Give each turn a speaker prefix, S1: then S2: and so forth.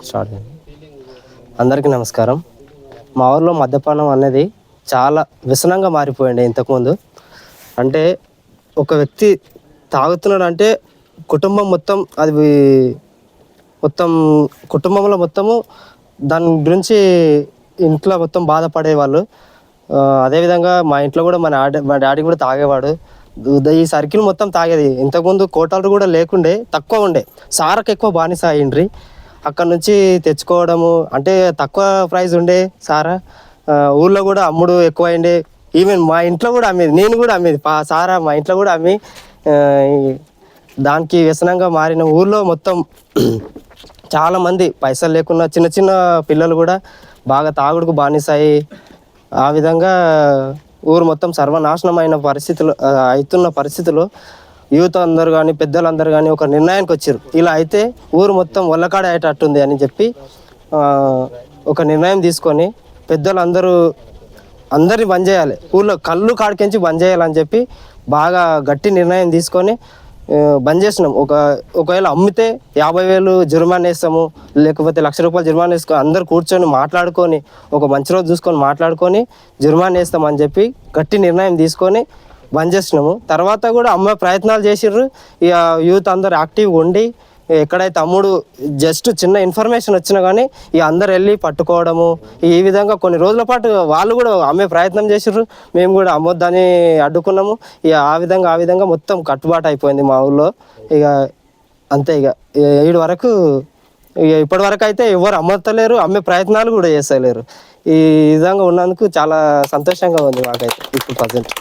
S1: Start చేయండి. అందరికీ నమస్కారం. మా ఊర్లో మద్యపానం అనేది చాలా వ్యసనంగా మారిపోయింది. ఇంతకుముందు అంటే ఒక వ్యక్తి తాగుతున్నాడు అంటే కుటుంబం మొత్తం అది మొత్తం కుటుంబంలో మొత్తము దాని గురించి ఇంట్లో మొత్తం బాధపడేవాళ్ళు. అదేవిధంగా మా ఇంట్లో కూడా మా డాడీ కూడా తాగేవాడు. ఈ సర్కిల్ మొత్తం తాగేది. ఇంతకుముందు కోటలు కూడా లేకుండే, తక్కువ ఉండే. సారకు ఎక్కువ బానిస అయ్యిండ్రి. అక్కడ నుంచి తెచ్చుకోవడము అంటే తక్కువ ప్రైస్ ఉండే సారా. ఊళ్ళో కూడా అమ్ముడు ఎక్కువ అయిండే. ఈవెన్ మా ఇంట్లో కూడా అమ్మేది, నేను కూడా అమ్మేది సారా మా ఇంట్లో కూడా అమ్మి దానికి వ్యసనంగా మారిన ఊళ్ళో మొత్తం చాలామంది పైసలు లేకున్నా చిన్న చిన్న పిల్లలు కూడా బాగా తాగుడుకు బానిసాయి. ఆ విధంగా ఊరు మొత్తం సర్వనాశనమైన పరిస్థితులు అవుతున్న పరిస్థితులు యూత్ అందరు కానీ పెద్దలందరూ కానీ ఒక నిర్ణయానికి వచ్చారు. ఇలా అయితే ఊరు మొత్తం ఒళ్ళకాడ అయ్యేటట్టుంది అని చెప్పి ఒక నిర్ణయం తీసుకొని పెద్దలందరూ అందరినీ బంద్ చేయాలి, ఊళ్ళో కళ్ళు కాడికించి బంద్ చేయాలని చెప్పి బాగా గట్టి నిర్ణయం తీసుకొని బంద్ చేసినాం. ఒకవేళ అమ్మితే 50,000 జుర్మానా వేస్తాము, లేకపోతే ₹1,00,000 జుర్మానా వేసుకొని అందరు కూర్చొని మాట్లాడుకొని ఒక మంచి రోజు చూసుకొని మాట్లాడుకొని జుర్మానా వేస్తామని చెప్పి గట్టి నిర్ణయం తీసుకొని బంద్ చేసినాము. తర్వాత కూడా అమ్మే ప్రయత్నాలు చేసిర్రు. ఇక యూత్ అందరు యాక్టివ్గా ఉండి ఎక్కడైతే అమ్ముడు జస్ట్ చిన్న ఇన్ఫర్మేషన్ వచ్చినా కానీ ఇక అందరు వెళ్ళి పట్టుకోవడము, ఈ విధంగా కొన్ని రోజుల పాటు వాళ్ళు కూడా అమ్మే ప్రయత్నం చేసిర్రు. మేము కూడా అమ్మొద్దని అడ్డుకున్నాము. ఇక ఆ విధంగా మొత్తం కట్టుబాటు అయిపోయింది మా ఊళ్ళో. ఇక అంతే. ఇక వీడి వరకు ఇప్పటి వరకు అయితే ఎవరు అమ్మతలేరు, అమ్మే ప్రయత్నాలు కూడా చేస్తలేరు. ఈ విధంగా ఉన్నందుకు చాలా సంతోషంగా ఉంది మాకైతే ఇప్పుడు ప్రజెంట్.